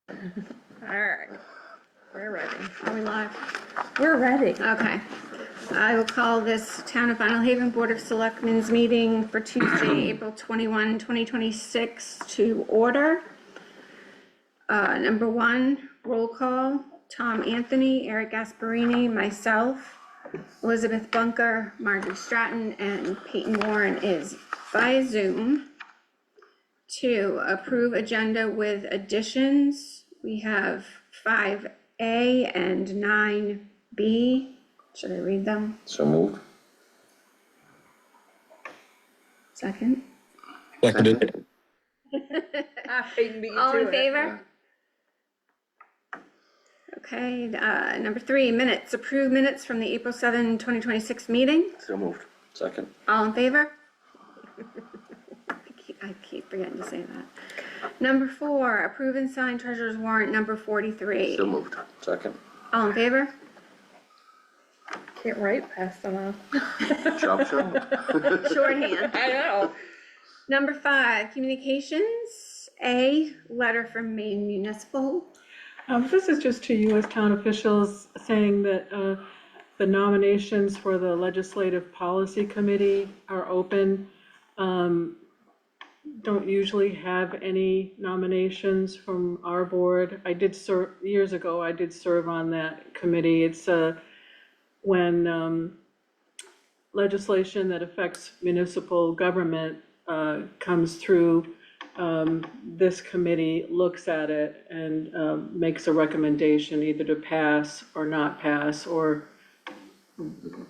All right, we're ready. Are we live? We're ready. Okay. I will call this Town of Vinalhaven Board of Selectmen's meeting for Tuesday, April 21, 2026 to order. Number one, roll call, Tom Anthony, Eric Gasparini, myself, Elizabeth Bunker, Marjorie Stratton, and Peyton Warren is via Zoom. To approve agenda with additions, we have 5A and 9B. Should I read them? So moved. Second. Seconded. Peyton beat you All to in it. favor? Okay, number three, minutes. Approve minutes from the April 7, 2026 meeting. So moved. Second. All in favor? I keep forgetting to say that. Number four, approve and sign treasurer's warrant number 43. So moved. Second. All in favor? Can't write fast enough. Chop chop. Shorthand. I know. Number five, communications. A, letter from Maine Municipal. This is just to you as town officials saying that the nominations for the Legislative Policy Committee are open. Don't usually have any nominations from our board. I did serve, years ago, I did serve on that committee. It's when legislation that affects municipal government comes through, this committee looks at it and makes a recommendation either to pass or not pass, or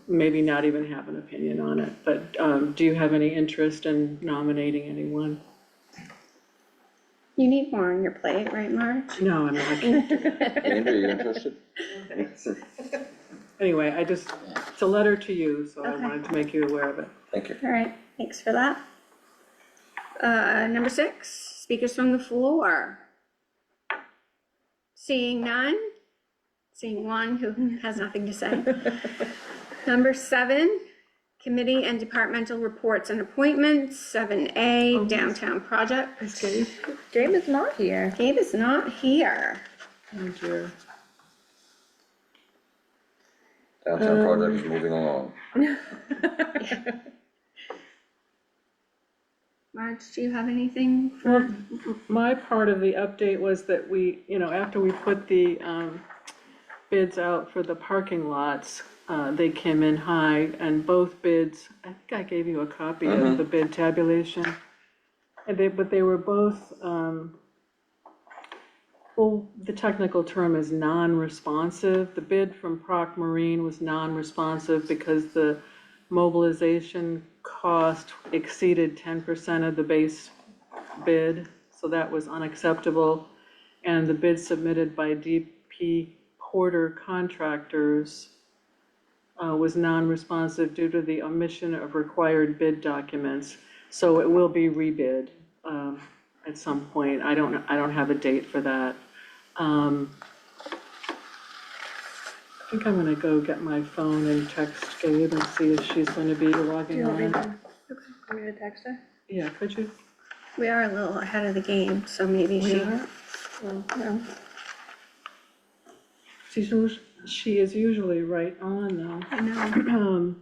maybe not even have an opinion on it. But do you have any interest in nominating anyone? You need more on your plate, right, Marge? No, I'm not. Andrew, you interested? Anyway, it's a letter to you, so I Okay. wanted to make you aware of it. Thank you. All right, thanks for that. Number six, speakers from the floor. Seeing none, seeing one who has nothing to say. Number seven, committee and departmental reports and appointments. 7A, downtown projects. Gabe is not here. Gabe is not here. Oh dear. Downtown project is moving along. Marge, do you have anything? Well, my part of the update was that we, after we put the bids out for the parking lots, they came in high, and both bids, I think I gave you a copy of the bid tabulation. And but they were both, well, the technical term is non-responsive. The bid from Proc Marine was non-responsive because the mobilization cost exceeded 10% of the base bid, so that was unacceptable. And the bid submitted by DP Porter Contractors was non-responsive due to the omission of required bid documents. So it will be rebid at some point. I don't have a date for that. I think I'm gonna go get my phone and text Gabe and see if she's gonna be logging on. Want me to text her? Yeah, could you? We are a little ahead of the game, so maybe she. Well, no. She is usually right on though. I know.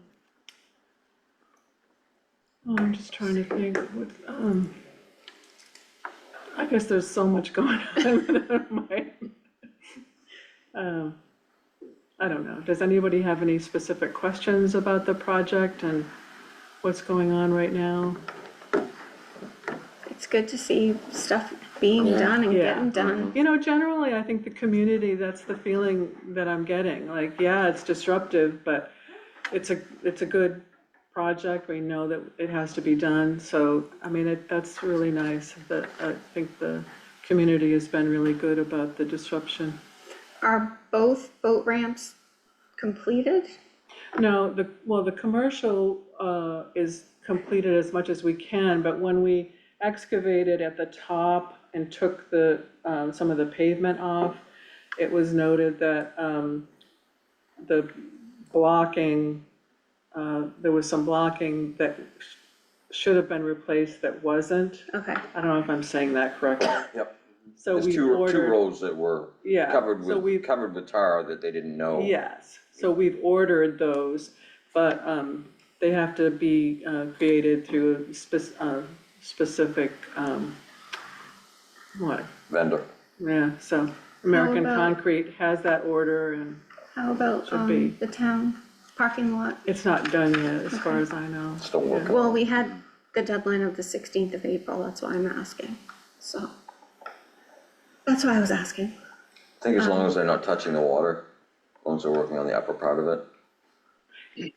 I'm just trying to think, I guess there's so much going on. I don't know. Does anybody have any specific questions about the project and what's going on right now? It's good to see stuff being done and Yeah. getting done. Generally, I think the community, that's the feeling that I'm getting. Like, yeah, it's disruptive, but it's a good project. We know that it has to be done. So, I mean, that's really nice. That I think the community has been really good about the disruption. Are both boat ramps completed? No, the commercial is completed as much as we can, but when we excavated at the top and took some of the pavement off, it was noted that the blocking, there was some blocking that should have been replaced that wasn't. Okay, I don't know if I'm saying that correctly. Yep. So There's we two ordered. roads that were Yeah, covered so we've- with tar that they didn't know. Yes, so we've ordered those, but they have to be created through a specific, what? Vendor. Yeah, so American about- Concrete has that order and How about, Should be. the town parking lot? it's not done yet, as far as I know. Still working. Well, we had the deadline of the 16th of April, that's why I'm asking, so. That's why I was asking. I think as long as they're not touching the water, as long as they're working on the upper part of it,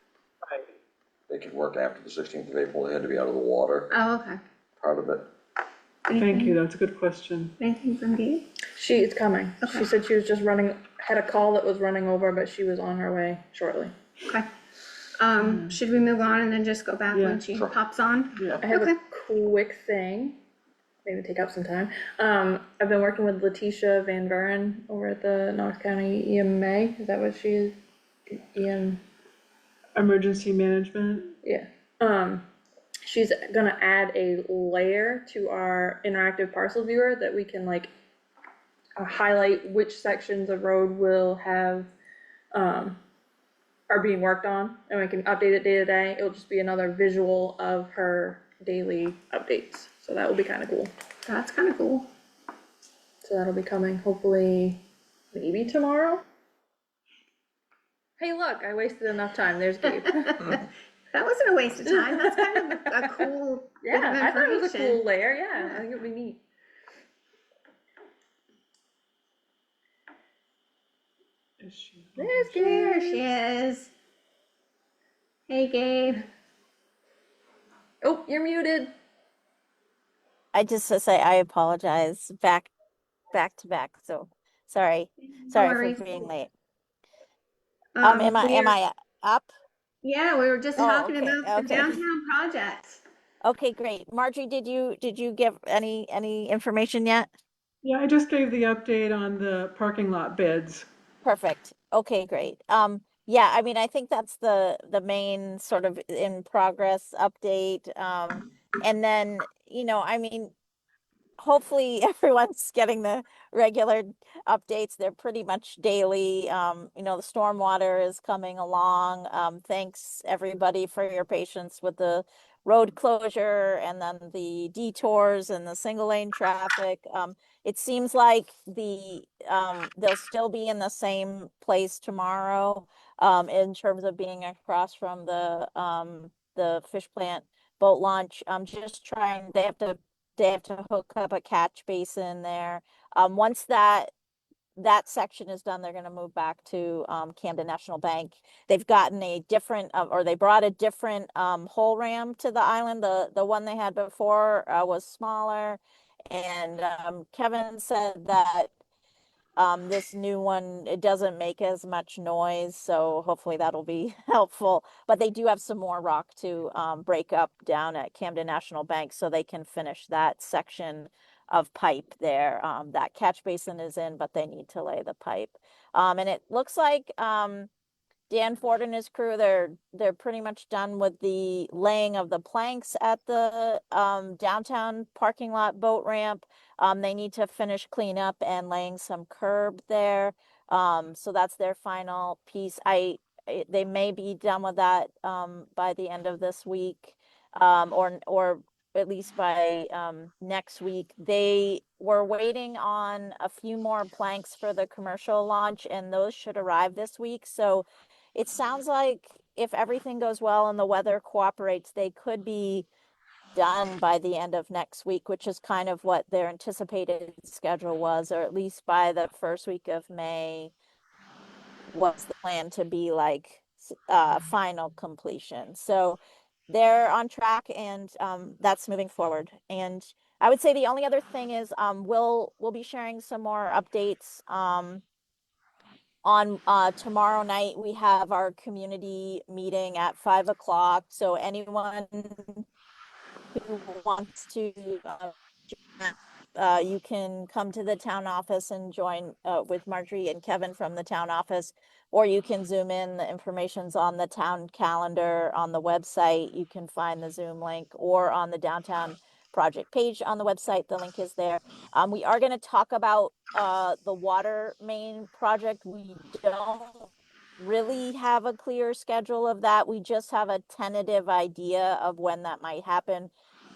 they could work after the 16th of April. They had to be out of the water Oh, okay. part of it. Thank you, that's a good question. Anything from Gabe? It's coming. Okay. She said she was just had a call that was running over, but she was on her way shortly. Okay. Should we move on and then just go back Yeah, when she sure. pops on? Yeah, I have Okay. a quick thing, maybe take up some time. I've been working with Letitia Van Buren over at the Knox County EMA, is that what she is? emergency management, Yeah. She's gonna add a layer to our interactive parcel viewer that we can like highlight which sections of road will have, are being worked on, and we can update it day to day. It'll just be another visual of her daily updates, so that will be kinda cool. That's kind of cool. So that'll be coming hopefully, maybe tomorrow? Hey, look, I wasted enough time, there's Gabe. That wasn't a waste of time, that's kind of a cool bit of Yeah, I thought it was a information. cool layer, yeah, I think it would be neat. is she? There's There Gabe. she is. Hey, Gabe. Oh, you're muted. I just to say I apologize back to back. So sorry worries. for being late. Um, Am I up? Yeah, we were just Oh, talking okay, about the okay. downtown project. Okay, great. Marjorie, did you give any information yet? Yeah, I just gave the update on the parking lot bids. Perfect. Okay, great. Yeah, I mean, I think that's the main sort of in progress update. And then, I mean, hopefully everyone's getting the regular updates. They're pretty much daily. The stormwater is coming along. Thanks everybody for your patience with the road closure and then the detours and the single lane traffic. It seems like they'll still be in the same place tomorrow, in terms of being across from the fish plant boat launch. Just trying, they have to hook up a catch basin there. Once that section is done, they're going to move back to Camden National Bank. They've gotten a different, or they brought a different hole ram to the island. The one they had before was smaller, and Kevin said that this new one, it doesn't make as much noise, so hopefully that'll be helpful. But they do have some more rock to break up down at Camden National Bank, so they can finish that section of pipe there. That catch basin is in, but they need to lay the pipe. And it looks like Dan Ford and his crew, they're pretty much done with the laying of the planks at the downtown parking lot boat ramp. They need to finish cleanup and laying some curb there. So that's their final piece. They may be done with that by the end of this week, or at least by next week. They were waiting on a few more planks for the commercial launch, and those should arrive this week. So it sounds like if everything goes well and the weather cooperates, they could be done by the end of next week, which is kind of what their anticipated schedule was, or at least by the first week of May was the plan to be like final completion. So they're on track, and that's moving forward. And I would say the only other thing is we'll be sharing some more updates on tomorrow night. We have our community meeting at 5 o'clock. So anyone who wants to, you can come to the town office and join with Marjorie and Kevin from the town office, or you can Zoom in. The information's on the town calendar on the website. You can find the Zoom link, or on the downtown project page on the website. The link is there. We are gonna talk about the water main project. We don't really have a clear schedule of that. We just have a tentative idea of when that might happen,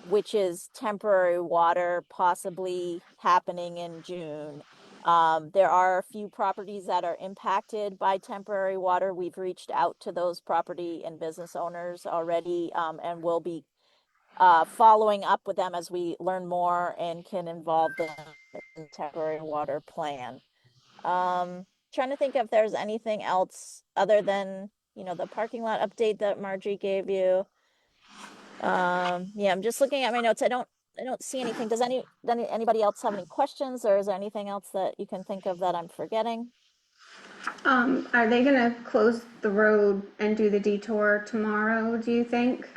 which is temporary water possibly happening in June. There are a few properties that are impacted by temporary water. We've reached out to those property and business owners already, and we'll be following up with them as we learn more and can involve them in the temporary water plan. Trying to think if there's anything else other than, the parking lot update that Margie gave you. Yeah, I'm just looking at my notes. I don't see anything. Does anybody else have any questions, or is there anything else that you can think of that I'm forgetting? Are they gonna close the road and do the detour tomorrow, do you think?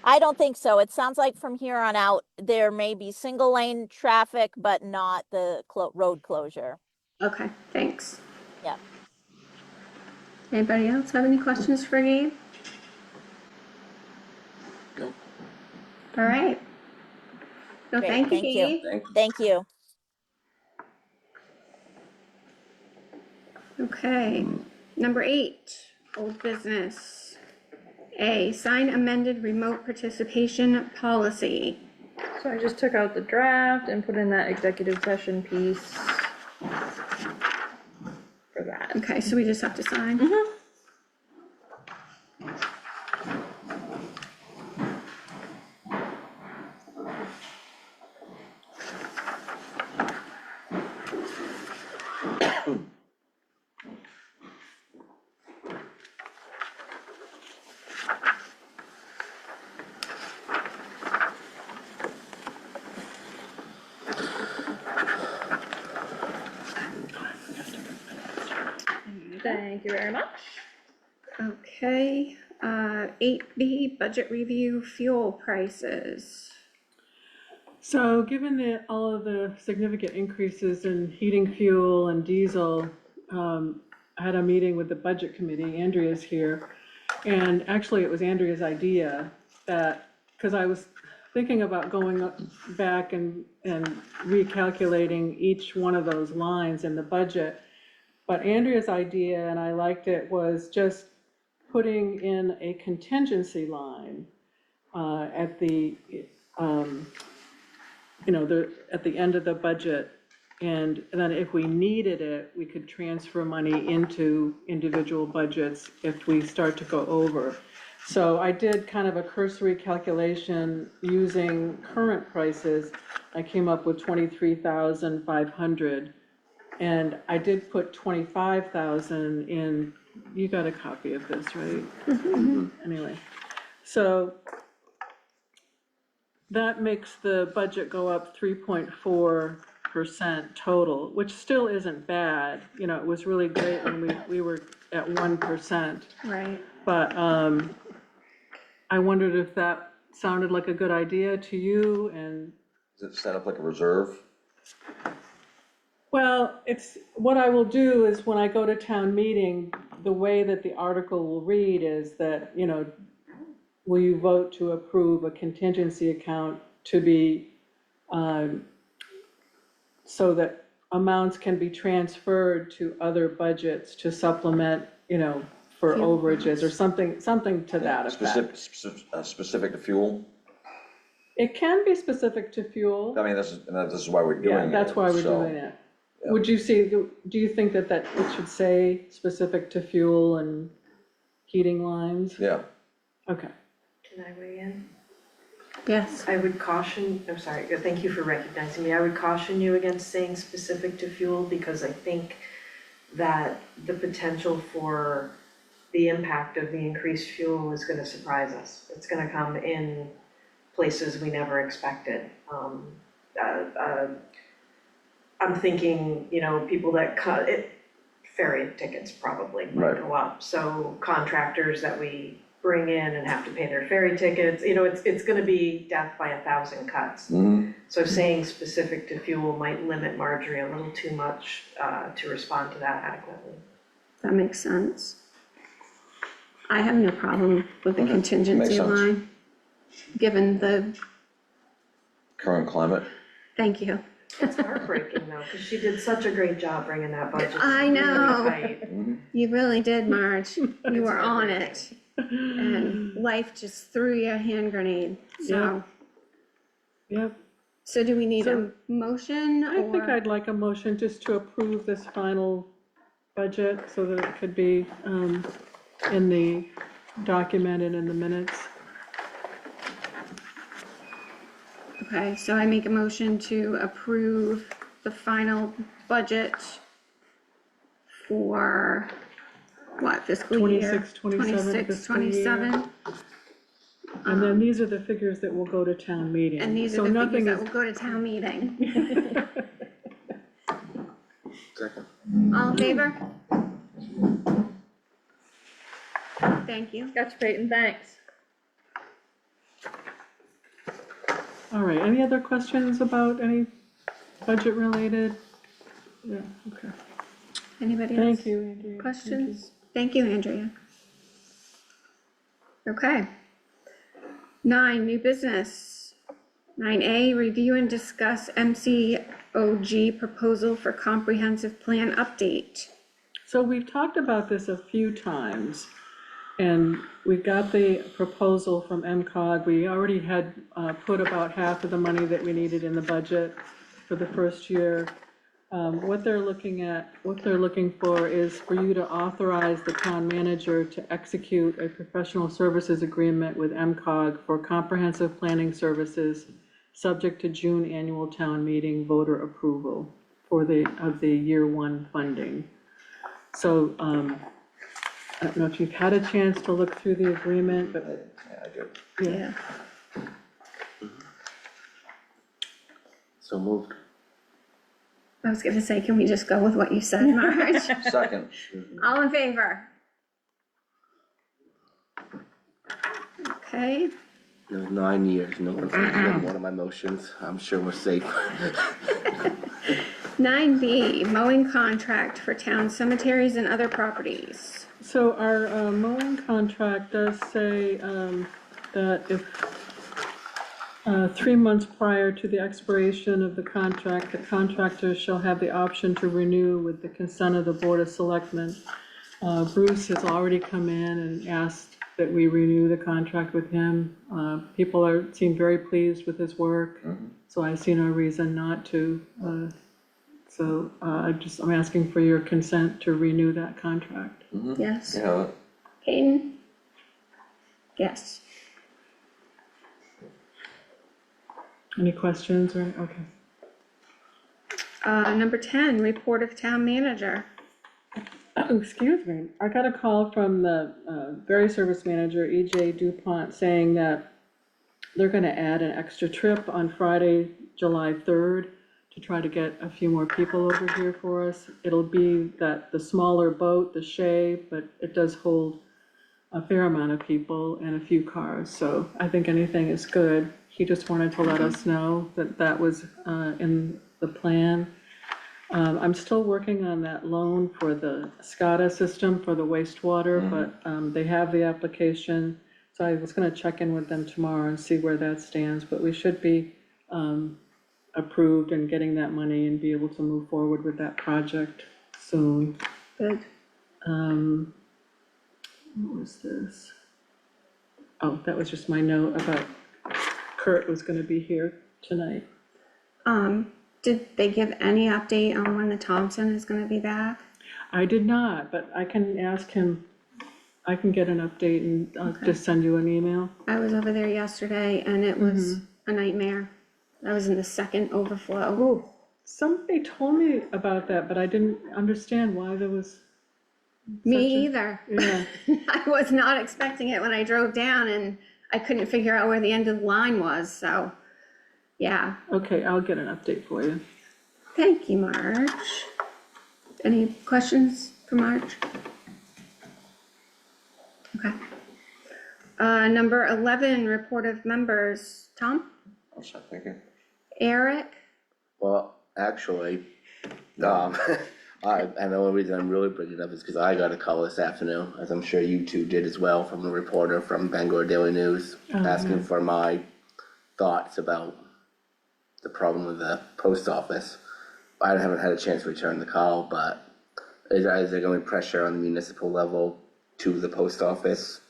I don't think so. It sounds like from here on out, there may be single lane traffic, but not the road closure. Okay, thanks. Yeah. Anybody else have any questions for Gabe? No. All right. No, Great, thank you, thank you. Gabe. Thank you. Okay, number 8, old business. A, sign amended remote participation policy. So I just took out the draft and put in that executive session piece for that. Okay, so we just have to sign? Thank you very much. Okay, 8B, budget review, fuel prices. So given all of the significant increases in heating fuel and diesel, I had a meeting with the budget committee. Andrea's here. And actually it was Andrea's idea that, because I was thinking about going back and recalculating each one of those lines in the budget. But Andrea's idea, and I liked it, was just putting in a contingency line at the at the end of the budget, and then if we needed it, we could transfer money into individual budgets if we start to go over. So I did kind of a cursory calculation using current prices. I came up with 23,500, and I did put 25,000 in. You got a copy of this, right? Anyway, so that makes the budget go up 3.4% total, which still isn't bad. It was really great when we were at 1%. Right. But I wondered if that sounded like a good idea to you. And Is it set up like a reserve? well, it's what I will do is when I go to town meeting, the way that the article will read is that, will you vote to approve a contingency account to be, so that amounts can be transferred to other budgets to supplement, for overages or something to that effect. Specific to fuel? It can be specific to fuel. I mean, this is why we're doing Yeah, it. that's why we're so, doing it. yeah. Would you see, do you think that it should say specific to fuel and heating lines? Yeah, Okay. Can I weigh in? Yes. I would caution, I'm sorry, thank you for recognizing me. I would caution you against saying specific to fuel because I think that the potential for the impact of the increased fuel is gonna surprise us. It's gonna come in places we never expected. I'm thinking, people that cut it, ferry tickets probably might Right. go up. So contractors that we bring in and have to pay their ferry tickets, it's gonna be death by 1,000 cuts. So saying specific to fuel might limit Marjorie a little too much to respond to that adequately. That makes sense. I have no problem with the Okay, contingency makes sense. line, given the current climate. Thank you. It's heartbreaking though, cause she did such a great job bringing that budget I really know. tight. You really did, Marge. You It's were on heartbreaking. it. And life just threw you a hand grenade, so. Yep, So do we need a So, motion I think or? I'd like a motion just to approve this final budget so that it could be, in the document and in the minutes. Okay, so I make a motion to approve the final budget for what fiscal year? 26, 27 fiscal year. 27. And then these are the figures that will go to town meeting. And these So are the figures nothing that is- will go to town meeting. Second. All in favor? Thank you. Gotcha, Peyton, thanks. All right, any other questions about any budget related? Yeah, okay. Anybody else? Thank you, Andrea. Questions? Thank you, Andrea. Okay. 9, new business. 9A, review and discuss MCOG proposal for comprehensive plan update. So we've talked about this a few times, and we got the proposal from MCOG. We already had put about half of the money that we needed in the budget for the first year. What they're looking for is for you to authorize the town manager to execute a professional services agreement with MCOG for comprehensive planning services, subject to June annual town meeting voter approval of the year 1 funding. So, I don't know if you've had a chance to look through the agreement, but Yeah, I do. Yeah. So moved. I was gonna say, can we just go with what you said, Marge? Second. All in favor? Okay, It was 9 years, no one's gonna one of my motions, I'm sure we're safe. 9B, mowing contract for town cemeteries and other properties. So our mowing contract does say that if 3 months prior to the expiration of the contract, the contractor shall have the option to renew with the consent of the Board of Selectmen. Bruce has already come in and asked that we renew the contract with him. People seem very pleased with his work, so I see no reason not to. So I'm asking for your consent to renew that contract. Yes. Yeah, Hayden? Yes. Any questions or, okay. Number 10, report of town manager. Oh, excuse me, I got a call from the Berry Service Manager, EJ DuPont, saying that they're gonna add an extra trip on Friday, July 3rd, to try to get a few more people over here for us. It'll be the smaller boat, the Shay, but it does hold a fair amount of people and a few cars, so I think anything is good. He just wanted to let us know that that was in the plan. I'm still working on that loan for the SCADA system for the wastewater, but they have the application. So I was gonna check in with them tomorrow and see where that stands, but we should be approved and getting that money and be able to move forward with that project soon. Good. What was this? Oh, that was just my note about Kurt was gonna be here tonight. Did they give any update on when the Thompson is gonna be back? I did not, but I can ask him, I can get an update and I'll just send you an email. I was over there yesterday and it was a nightmare. I was in the second overflow. Somebody told me about that, but I didn't understand why there was, Me either. yeah, I was not expecting it when I drove down and I couldn't figure out where the end of the line was, so, yeah. okay, I'll get an update for you. Thank you, Marge. Any questions for Marge? Okay. Number 11, report of members. Tom? I'll stop thinking. Eric? Well, actually, and the only reason I'm really bringing it up is because I got a call this afternoon, as I'm sure you two did as well, from a reporter from Bangor Daily News, asking for my thoughts about the problem with the post office. I haven't had a chance to return the call, but is there going to be pressure on the municipal level to the post office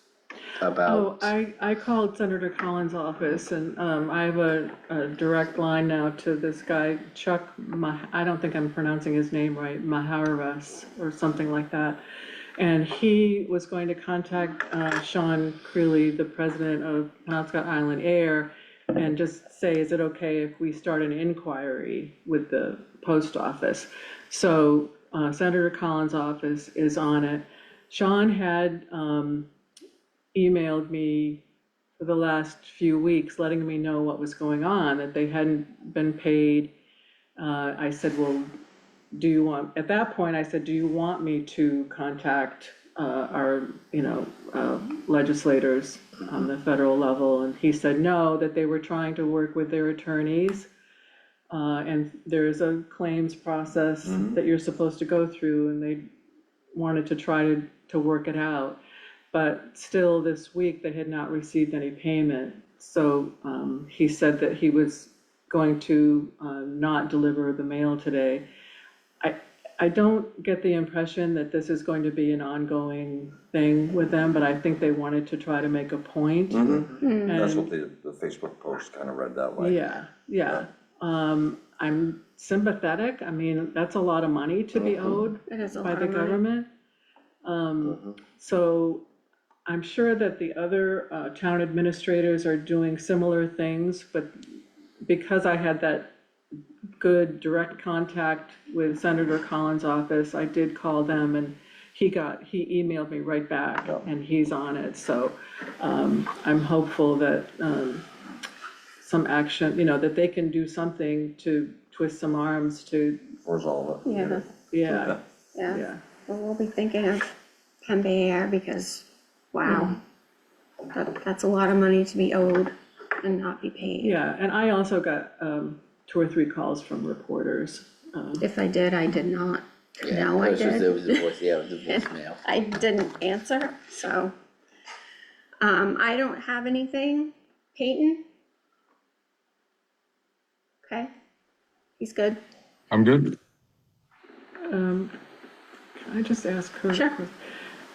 Oh, about? I called Senator Collins' office and I have a direct line now to this guy, Chuck, I don't think I'm pronouncing his name right, Maharavas or something like that. And he was going to contact Sean Creeley, the president of Penobscot Island Air, and just say, is it okay if we start an inquiry with the post office? So Senator Collins' office is on it. Sean had emailed me for the last few weeks, letting me know what was going on, that they hadn't been paid. I said, well, at that point, I said, do you want me to contact our, legislators on the federal level? And he said no, that they were trying to work with their attorneys. And there's a claims process that you're supposed to go through, and they wanted to try to work it out. But still this week, they had not received any payment. So he said that he was going to not deliver the mail today. I don't get the impression that this is going to be an ongoing thing with them, but I think they wanted to try to make a point. That's what And the Facebook post kind of read that way. yeah. I'm sympathetic. I mean, that's a lot of money to be owed It is a by lot the of money. government. So I'm sure that the other town administrators are doing similar things, but because I had that good direct contact with Senator Collins' office, I did call them, and he emailed me right back, and he's on it. So I'm hopeful that some action, that they can do something to twist some arms to, Resolve it. Yeah, yeah. yeah. Well, we'll be thinking of Pembe Air because, wow, that's a lot of money to be owed and not be paid. Yeah, and I also got 2 or 3 calls from reporters. If I did, I did not Yeah, know I it was just- did. It was the voice, yeah, it was the voicemail. I didn't answer, so. I don't have anything. Peyton? Okay, he's good. I'm good. Can I just ask Kurt? Sure.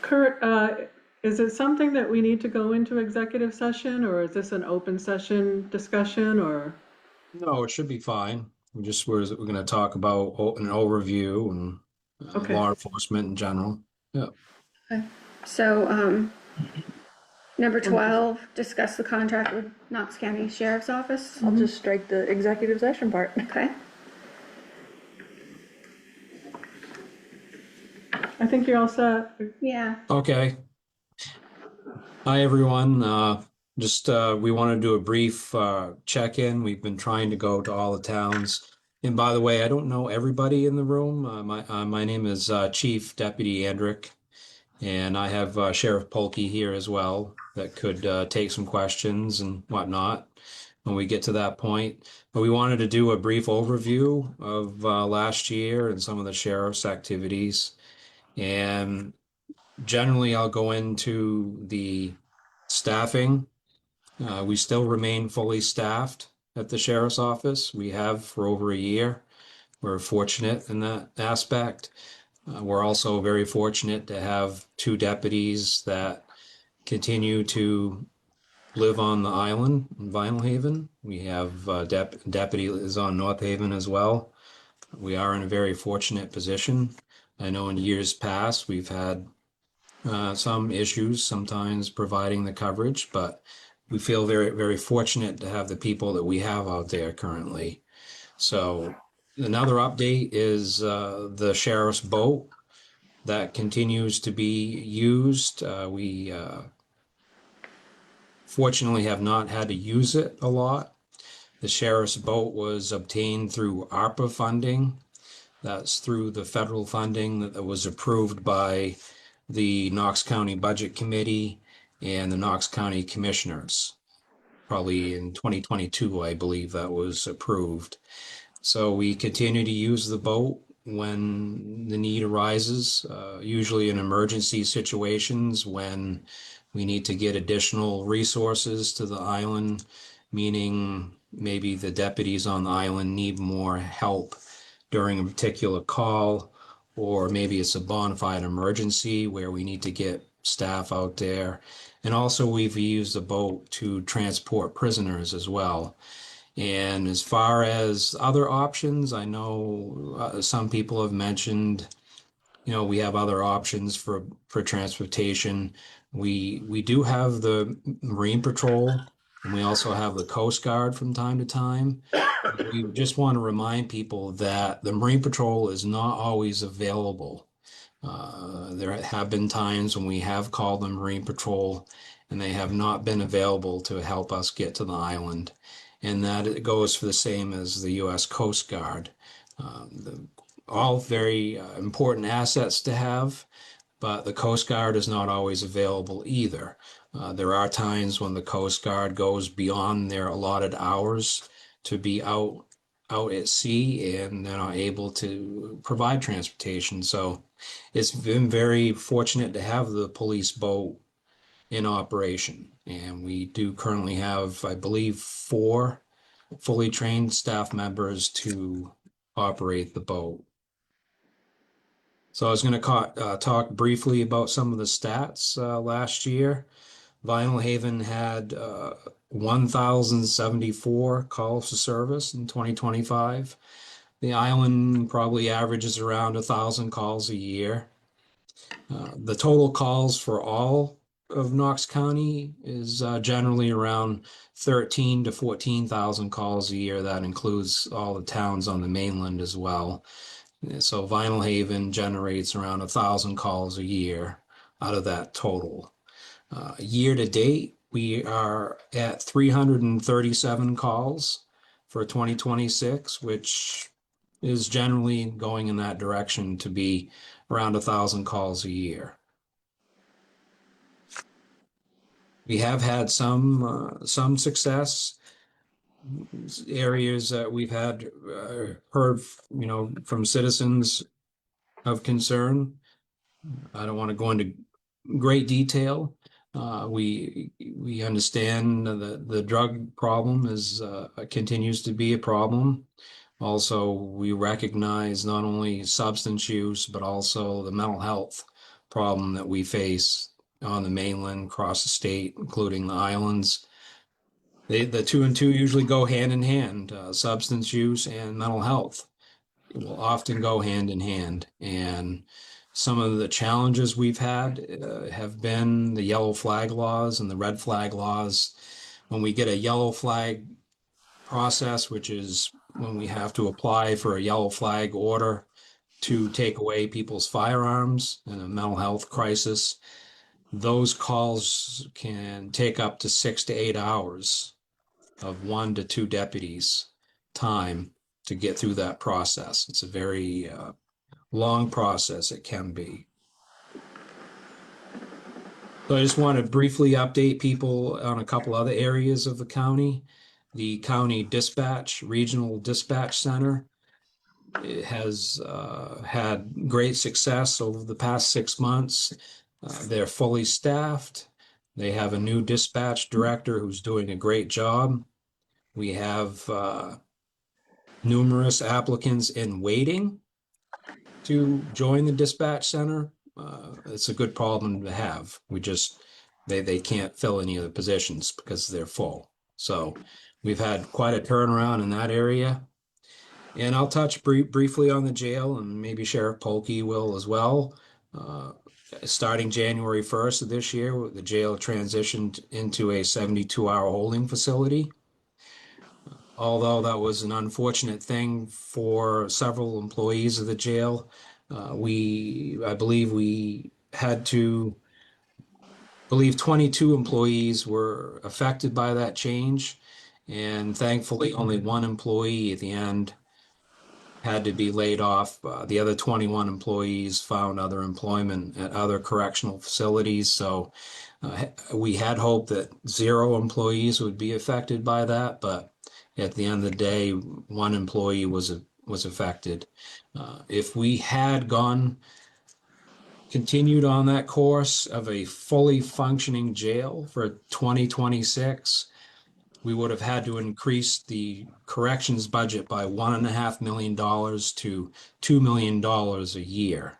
Kurt, is it something that we need to go into executive session, or is this an open session discussion, or? No, it should be fine. We're gonna talk about an overview and Okay. law enforcement in general. Yeah. So, number 12, discuss the contract with Knox County Sheriff's Office. I'll just strike the executive session part. Okay, I think you're all set. yeah, Okay. Hi, everyone. We want to do a brief check-in. We've been trying to go to all the towns. And by the way, I don't know everybody in the room. My name is Chief Deputy Andrick, and I have Sheriff Polkey here as well that could take some questions and whatnot when we get to that point. But we wanted to do a brief overview of last year and some of the sheriff's activities. And generally, I'll go into the staffing. We still remain fully staffed at the sheriff's office. We have for over a year. We're fortunate in that aspect. We're also very fortunate to have 2 deputies that continue to live on the island in Vinalhaven. We have deputy is on North Haven as well. We are in a very fortunate position. I know in years past we've had some issues sometimes providing the coverage, but we feel very, very fortunate to have the people that we have out there currently. So another update is the sheriff's boat that continues to be used. We fortunately have not had to use it a lot. The sheriff's boat was obtained through ARPA funding. That's through the federal funding that was approved by the Knox County Budget Committee and the Knox County Commissioners. Probably in 2022, I believe that was approved. So we continue to use the boat when the need arises, usually in emergency situations when we need to get additional resources to the island, meaning maybe the deputies on the island need more help during a particular call, or maybe it's a bona fide emergency where we need to get staff out there. And also, we've used the boat to transport prisoners as well. And as far as other options, I know some people have mentioned, we have other options for transportation. We do have the Marine Patrol, and we also have the Coast Guard from time to time. We just want to remind people that the Marine Patrol is not always available. There have been times when we have called the Marine Patrol and they have not been available to help us get to the island. And that it goes for the same as the U.S. Coast Guard. All very important assets to have, but the Coast Guard is not always available either. There are times when the Coast Guard goes beyond their allotted hours to be out at sea, and they're not able to provide transportation. So it's been very fortunate to have the police boat in operation. And we do currently have, I believe, 4 fully trained staff members to operate the boat. So I was going to talk briefly about some of the stats last year. Vinalhaven had 1,074 calls to service in 2025. The island probably averages around 1,000 calls a year. The total calls for all of Knox County is generally around 13 to 14,000 calls a year. That includes all the towns on the mainland as well. So Vinalhaven generates around 1,000 calls a year out of that total. Year to date, we are at 337 calls for 2026, which is generally going in that direction to be around 1,000 calls a year. We have had some success. Areas that we've had heard, from citizens of concern. I don't want to go into great detail. We understand the drug problem is continues to be a problem. Also, we recognize not only substance use, but also the mental health problem that we face on the mainland, across the state, including the islands. The two and two usually go hand in hand. Substance use and mental health will often go hand in hand. And some of the challenges we've had have been the yellow flag laws and the red flag laws. When we get a yellow flag process, which is when we have to apply for a yellow flag order to take away people's firearms in a mental health crisis, those calls can take up to 6 to 8 hours of 1 to 2 deputies' time to get through that process. It's a very long process, it can be. So I just want to briefly update people on a couple other areas of the county. The county dispatch, regional dispatch center, it has had great success over the past 6 months. They're fully staffed. They have a new dispatch director who's doing a great job. We have numerous applicants in waiting to join the dispatch center. It's a good problem to have. They can't fill any of the positions because they're full. So we've had quite a turnaround in that area. And I'll touch briefly on the jail, and maybe Sheriff Polkey will as well. Starting January 1st of this year, the jail transitioned into a 72-hour holding facility. Although that was an unfortunate thing for several employees of the jail, I believe we had to believe 22 employees were affected by that change, and thankfully only one employee at the end had to be laid off. The other 21 employees found other employment at other correctional facilities. So we had hoped that 0 employees would be affected by that, but at the end of the day, 1 employee was affected. If we had continued on that course of a fully functioning jail for 2026, we would have had to increase the corrections budget by $1.5 million to $2 million a year.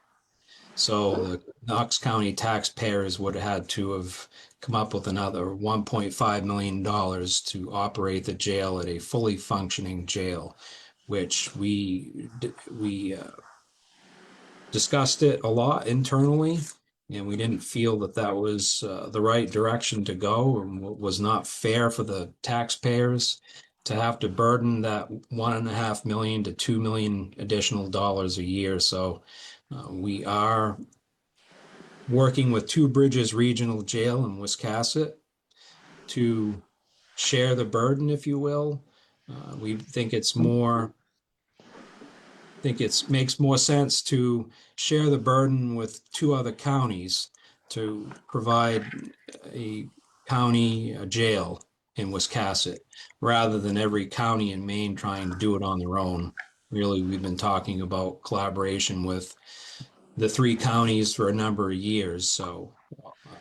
So the Knox County taxpayers would have had to have come up with another $1.5 million to operate the jail at a fully functioning jail, which we discussed it a lot internally, and we didn't feel that that was the right direction to go, and was not fair for the taxpayers to have to burden that $1.5 million to $2 million additional dollars a year. So we are working with Two Bridges Regional Jail in Wiscasset to share the burden, if you will. We think it's makes more sense to share the burden with two other counties to provide a county jail in Wiscasset, rather than every county in Maine trying to do it on their own. Really, we've been talking about collaboration with the three counties for a number of years. So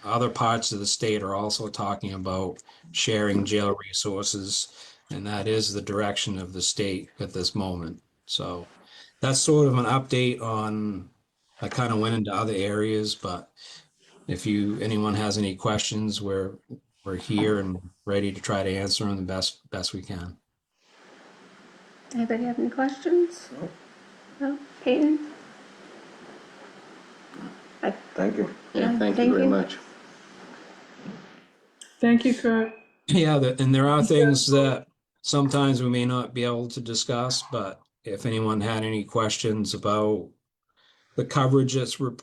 other parts of the state are also talking about sharing jail resources, and that is the direction of the state at this moment. So that's sort of an update on, I kind of went into other areas, but if anyone has any questions, we're here and ready to try to answer them the best we can. Anybody have any questions? No? Peyton? Thank you. Yeah, thank you Thank very you. much. Thank you, Kurt. Yeah, and there are things that sometimes we may not be able to discuss, but if anyone had any questions about the coverage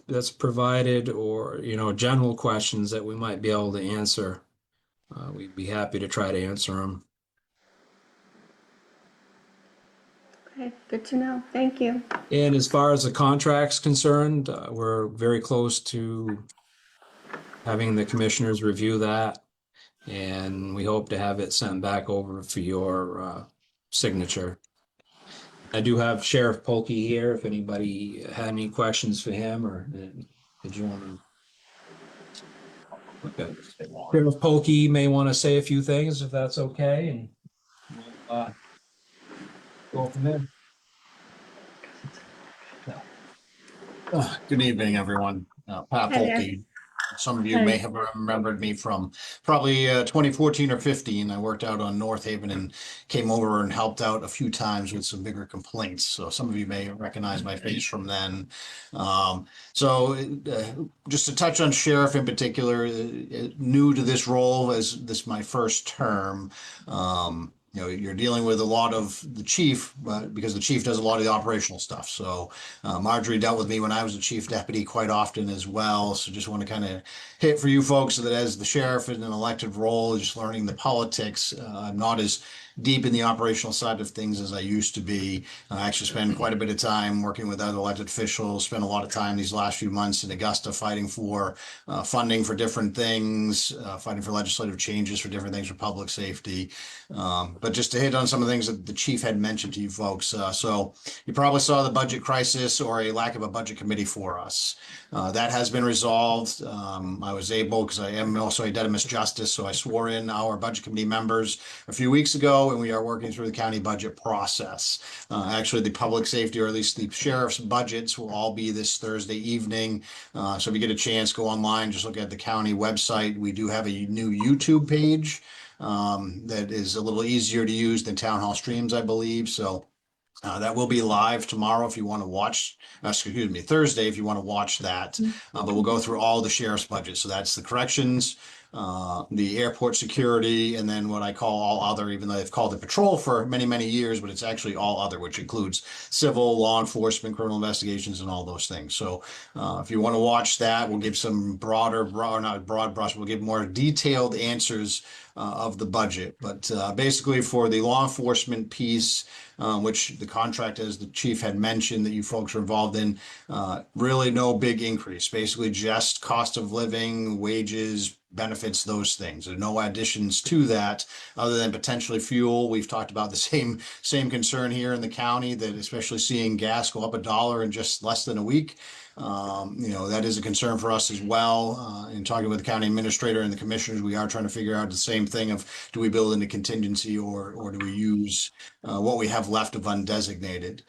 that's provided, or general questions that we might be able to answer, we'd be happy to try to answer them. Okay, good to know. Thank you. And as far as the contract's concerned, we're very close to having the commissioners review that, and we hope to have it sent back over for your signature. I do have Sheriff Polkey here if anybody had any questions for him, or did you want to? Okay. Sheriff Polkey may want to say a few things if that's okay, and we'll go from there. Good evening, everyone. Pat Hi there. Polkey. Some of you may have remembered me from probably 2014 or 15. I worked out on North Haven and came over and helped out a few times with some bigger complaints. So some of you may recognize my face from then. Just to touch on Sheriff in particular, new to this role as this my first term. You're dealing with a lot of the chief, because the chief does a lot of the operational stuff. So Marjorie dealt with me when I was a chief deputy quite often as well. So just want to kind of hit for you folks that as the sheriff in an elected role, just learning the politics, I'm not as deep in the operational side of things as I used to be. I actually spend quite a bit of time working with other elected officials, spent a lot of time these last few months in Augusta fighting for funding for different things, fighting for legislative changes for different things for public safety. But just to hit on some of the things that the chief had mentioned to you folks. So you probably saw the budget crisis or a lack of a budget committee for us. That has been resolved. I was able, because I am also a dedimus justice, so I swore in our budget committee members a few weeks ago, and we are working through the county budget process. Actually, the public safety, or at least the sheriff's budgets, will all be this Thursday evening. So if you get a chance, go online, just look at the county website. We do have a new YouTube page that is a little easier to use than Town Hall Streams, I believe. So that will be live tomorrow if you want to watch, Thursday if you want to watch that. But we'll go through all the sheriff's budget. So that's the corrections, the airport security, and then what I call all other, even though they've called it patrol for many, many years, but it's actually all other, which includes civil, law enforcement, criminal investigations, and all those things. So if you want to watch that, we'll give some not broad brush, we'll give more detailed answers of the budget. But basically for the law enforcement piece, which the contract, as the chief had mentioned, that you folks are involved in, really no big increase, basically just cost of living, wages, benefits, those things. There are no additions to that other than potentially fuel. We've talked about the same concern here in the county, that especially seeing gas go up $1 in just less than a week. That is a concern for us as well. In talking with the county administrator and the commissioners, we are trying to figure out the same thing of, do we build in a contingency or do we use what we have left of undesignated?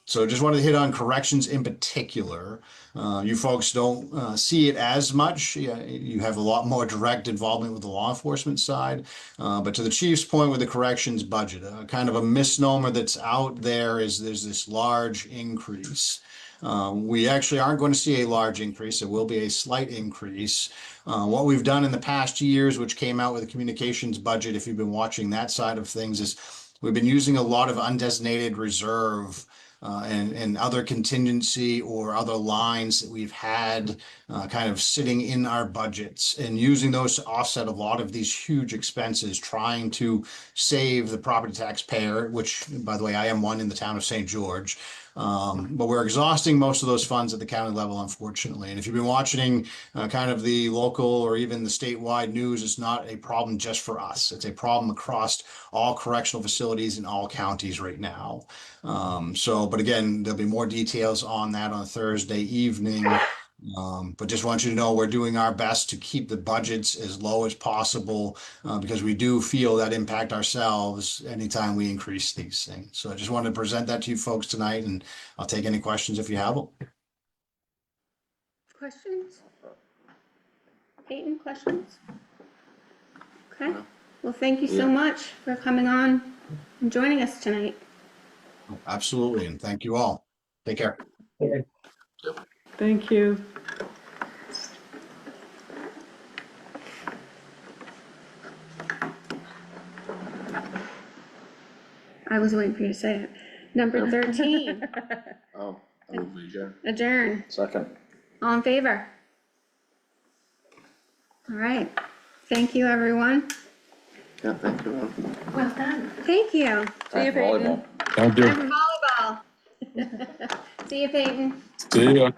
So just wanted to hit on corrections in particular. You folks don't see it as much. You have a lot more direct involvement with the law enforcement side. But to the chief's point with the corrections budget, kind of a misnomer that's out there is there's this large increase. We actually aren't going to see a large increase. It will be a slight increase. What we've done in the past years, which came out with the communications budget, if you've been watching that side of things, is we've been using a lot of undesignated reserve and other contingency or other lines that we've had kind of sitting in our budgets, and using those to offset a lot of these huge expenses, trying to save the property taxpayer, which, by the way, I am one in the town of St. George. But we're exhausting most of those funds at the county level, unfortunately. And if you've been watching kind of the local or even the statewide news, it's not a problem just for us. It's a problem across all correctional facilities in all counties right now. But again, there'll be more details on that on Thursday evening. But just want you to know we're doing our best to keep the budgets as low as possible because we do feel that impact ourselves anytime we increase these things. So I just wanted to present that to you folks tonight, and I'll take any questions if you have them. Questions? Peyton, questions? Okay, well, thank you so much for coming on and joining us tonight. Absolutely, and thank you all. Take care. Thank you. I was waiting for you to say it. Number 13, Oh, I move we adjourn. adjourn. Second. All in favor? All right, thank you, everyone. Yeah, thank you. Well done. Thank you. See you, Peyton. Volleyball. Thank you. Time for volleyball. See you, Peyton. See ya.